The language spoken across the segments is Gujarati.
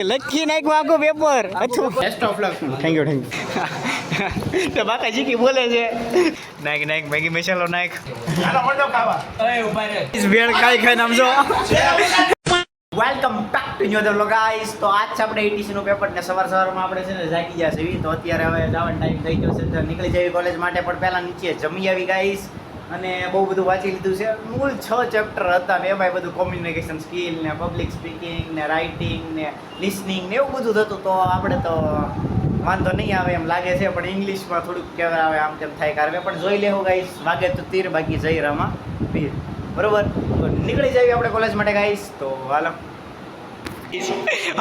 લખી નાખ્યું આખું paper. Best of luck. Thank you તો બાકાજી કી બોલે છે નાખ નાખ મેગી મસાલો નાખ હાલો મોટો ખાવા. ઓય ઉભા રે. ભેળ ખાઈ ખાઈને આમ જો welcome back to new the vlog guys. તો આજ છે આપણે એટીસી નું પેપર ને સવારમાં આપણે છે ને જાગી ગયા છે. તો અત્યારે હવે જવાનો ટાઈમ થઈ ગયો છે તો નીકળી જઈએ કોલેજ માટે. પણ પહેલા નીચે જમી આવી ગાઈસ અને બહુ બધું વાંચી લીધું છે. મૂળ 6 ચેપ્ટર હતા ને એમાંય બધું કોમ્યુનિકેશન સ્કિલ ને પબ્લિક સ્પીકિંગ ને રાઇટિંગ ને લિસનિંગ ને એવું બધું થતું. તો આપણે તો વાંધો નહીં આવે એમ લાગે છે, પણ ઇંગ્લિશમાં થોડુંક કહેવાય આવે આમ તેમ થાય કારવે. પણ જોઈ લેવું ગાઈસ, વાગે તો તીર બાકી જઈ રામાં પીર. બરોબર, તો નીકળી જઈએ આપણે કોલેજ માટે ગાઈસ. તો હાલો.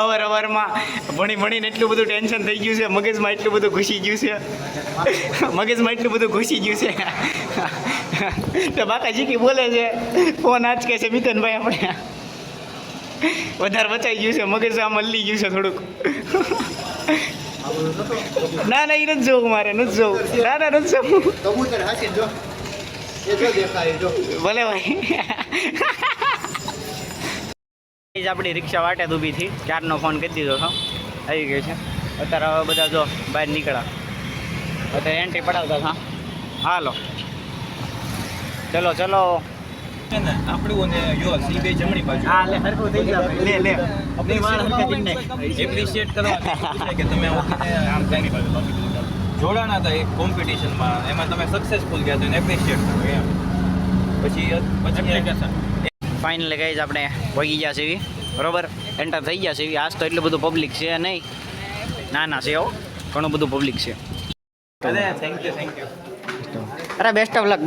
અવારમાં ભણીને એટલું બધું ટેન્શન થઈ ગયું છે, મગજમાં એટલું બધું ઘૂસી ગયું છે તો બાકાજી કી બોલે છે ફોન આજ કે છે મિતનભાઈ આપણે વધારે બચાઈ ગયું છે, મગજ આમ હલી ગયું છે થોડુંક. ના એ નથી જોવું, મારે નથી જોવું. ના નથી જોવું. કબૂતર હાસી જો એ જો દેખાય જો ભલે ભાઈ. આપણી રિક્ષા વાટે જ ઊભી થી, ચારનો ફોન કરી દીધો હતો, આવી ગયો છે. અત્યારે હવે બધા જો બહાર નીકળ્યા, અત્યારે એન્ટ્રી પડાવતા હતા. હાલો ચલો આપણું ને જો સીબે જમણી બાજુ હા લે હરખું થઈ ગયા લે આપણી વાળ હરખા ને એપ્રિશિએટ કરવા કે તમે આમ જમણી બાજુ જોડાણા હતા એક કોમ્પિટિશનમાં, એમાં તમે સક્સેસફુલ ગયા તો એને એપ્રિશિએટ કરો એમ. પછી એપ્લિકેશન ફાઇનલી ગાઈઝ આપણે ભોગી ગયા છે એવી, બરોબર એન્ટર થઈ ગયા છે એવી. આજ તો એટલું બધું પબ્લિક છે નહીં, ના છે એવો ઘણું બધું પબ્લિક છે. અરે થેન્ક યુ અરે બેસ્ટ ઓફ લક.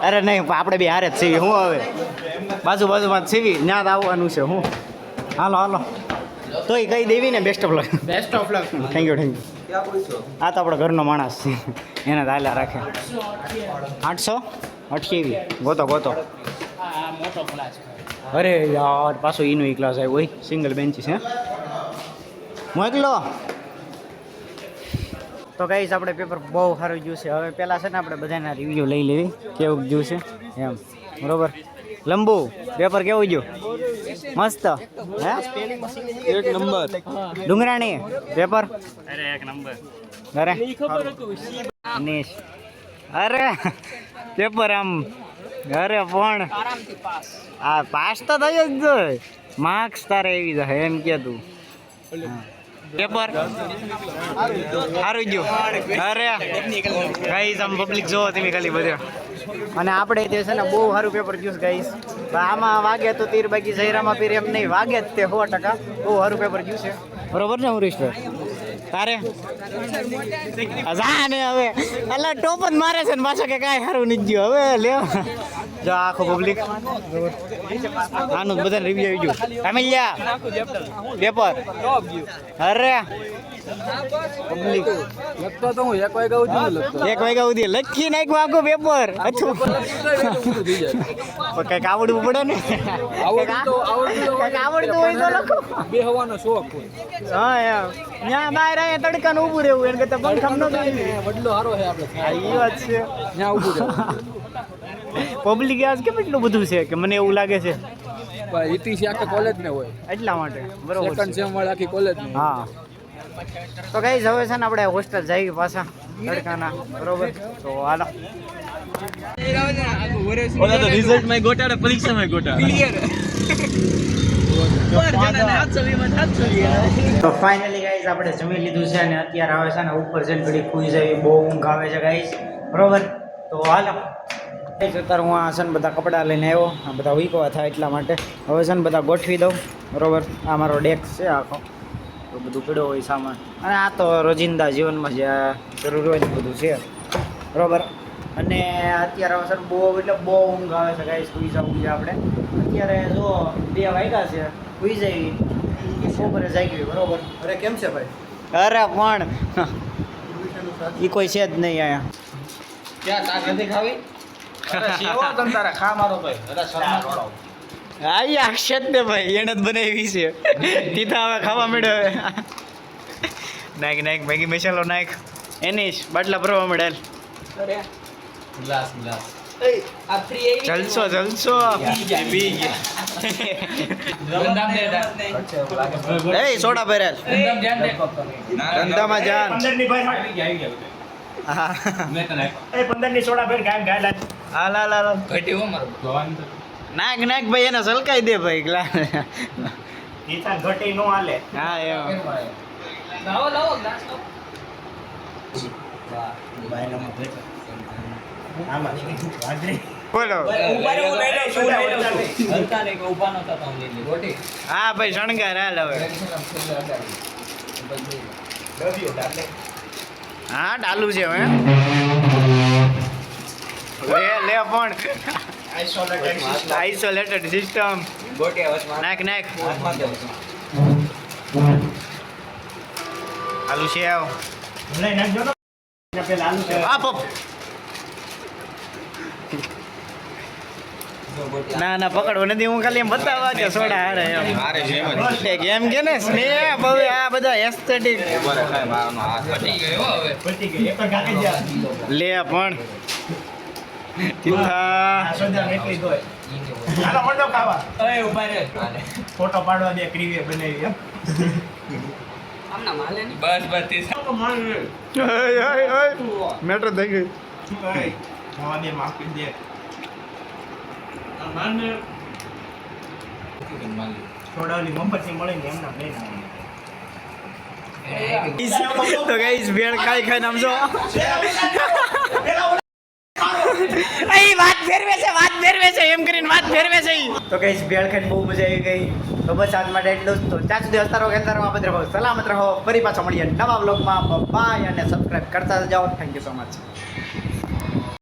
અરે નહીં, આપણે બી હારે જ સીવી. હું હવે બાજુમાં જ સીવી ત્યાં જ આવવાનું છે. હું હાલો તોય કહી દેવી ને best of luck. Best of luck. Thank you આ તો આપણો ઘરનો માણસ છે, એને તો હાલ્યા રાખે. 828 ગોતો. અરે યાર પાછો એનો ક્લાસ આવ્યો હોય, સિંગલ બેન્ચીસ હે મોકલો. તો ગાઈસ આપણે પેપર બહુ સારું ગયું છે. હવે પહેલાં છે ને આપણે બધાના રિવ્યૂ લઈ લેવી કેવું ગયું છે એમ, બરોબર. લંબુ પેપર કેવું ગયું? મસ્ત હે? એક નંબર. ડુંગરાણી પેપર અરે એક નંબર. અરે અનીશ અરે પેપર આમ અરે પણ આ પાસ તો થયો જ જોઈએ, માર્ક્સ તારે એવી જાય એમ કે તું. પેપર સારું ગયું. અરે ગાઈસ આમ પબ્લિક જોવો તમે ખાલી બધે. અને આપણે તે છે ને બહુ સારું પેપર ગયું ગાઈસ. આમાં વાગે તો તીર બાકી જયરામાં પીર એમ નહીં, વાગે જ તે 100%. બહુ સારું પેપર ગયું છે, બરોબર ને હરીશભાઈ? તારે જા ને હવે અલા ટોપ જ મારે છે ને પાછો કે કાંઈ સારું નથી ગયું. હવે લે જો આખો પબ્લિક આનું બધા રિવ્યુ આવી ગયું. કામિલિયા પેપર અરે પબ્લિક લખતો તો હું 1 વાગ્યા સુધી લખતો. 1 વાગ્યા સુધી લખી નાખ્યું આખું પેપર. કંઈક આવડવું પડે ને, કંઈક આવડતું હોય તો લખો. બે હવાનો શોખ હોય. હા એમ ત્યાં બહાર અહીંયા તડકાનું ઊભું રહેવું એને કરતાં પંખા ન વડલો સારો છે આપણે. હા એ વાત છે. ત્યાં ઊભું રહેવું. પબ્લિક આજ કેમ એટલું બધું છે કે મને એવું લાગે છે પણ ઇતિસી આખા કોલેજ ને હોય, એટલા માટે, બરોબર સેકન્ડ છે. સેમ વાળા આખી કોલેજ ને. હા તો ગાઈસ હવે છે ને આપણે હોસ્ટેલ જઈએ પાછા તડકાના, બરોબર. તો હાલો ઓલા તો રિઝલ્ટમાં ગોટાળે, પરીક્ષામાં ગોટાળે. ક્લિયર. તો ફાઇનલી ગાઈસ આપણે જમી લીધું છે અને અત્યારે આવે છે ને ઉપર જઈને ઘડી ખુઈ જાય, બહુ ઊંઘ આવે છે ગાઈસ, બરોબર. તો હાલો અત્યારે હું આ છે ને બધા કપડાં લઈને આવ્યો, આ બધા વીકવા થાય એટલા માટે. હવે છે ને બધા ગોઠવી દઉં, બરોબર. આ મારો ડેસ્ક છે આખો, તો બધું પડ્યો હોય સામાન. અને આ તો રોજિંદા જીવનમાં જે જરૂર હોય ને બધું છે, બરોબર. અને અત્યારે હવે સર બહુ એટલે બહુ ઊંઘ આવે છે ગાઈસ, સુઈ જવું છે આપણે. અત્યારે જો 2 વાગ્યા છે, સુઈ જઈએ બપોરે જાગી, બરોબર. અરે કેમ છે ભાઈ? અરે પણ એ કોઈ છે જ નહીં અહીંયા. ક્યાં તાક નથી ખાવી? અરે સેવો તમ તારા ખા મારો ભાઈ. અરે શર્મા રોડો. આ અક્ષત ને ભાઈ એને જ બનાવી છે, તીથા હવે ખાવા મળ્યો. નાખ મેગી મસાલો નાખ. એનીશ બાટલા ભરવા મળે. ગ્લાસ જલસો જલસો એ સોડા ભરેલ ધંધામાં જાન 15 ની ભાઈ આવી ગયા હા મેં તને એ 15 ની સોડા ભેર ગાય ગાય લાગ હાલ હાલ હાલ નાક નાક ભાઈ એને સલકાઈ દે ભાઈ ગ્લા ઈથા ઘટી નો હાલે હા એમ બાયલામાં ભેટ આમાં વાજરી બોલો હા ભાઈ શણગાર હાલ હવે હા ડાલુ છે હવે લે પણ આઇસોલેટેડ સિસ્ટમ નાખ નાખ આલુ છે આવ લઈ નાખજો ને પેલા આલુ છે આપ ના ના પકડવો નથી હું ખાલી એમ બતાવવા કે સોડા હારે એમ મારે છે એમ જ એમ કે ને સ્નેહ હવે આ બધા એસ્થેટિક બરાબર ખાય મારનો હાથ પટી ગયો હવે પતી ગઈ એક ગાકે જા લે પણ તીથા આ સોદા એટલી દોય હાલો મંડો ખાવા ઓય ઉભા રે ફોટો પાડવા દે ક્રીવે બનાવી એમ બસ બસ તે મેટ્રો થઈ ગઈ ઓય ખાવા દે માફી દે માને થોડાની મફતની મળે ને એમના લઈને તો ગાઈસ ભેળ ખાઈ ખાઈને આમ જો અહીં વાત ફેરવે છે એમ કરીને વાત ફેરવે છે ઈ. તો ગાઈસ ભેળ ખાઈને બહુ મજા આવી ગઈ તો બસ આજ માટે એટલું જ તો ત્યાં સુધી હસતા રહો ખેલતા રહો આબદ રહો સલામત રહો ફરી પાછા મળીએ નવા વ્લોગમાં બાય અને સબસ્ક્રાઇબ કરતા જાઓ થેન્ક યુ સો મચ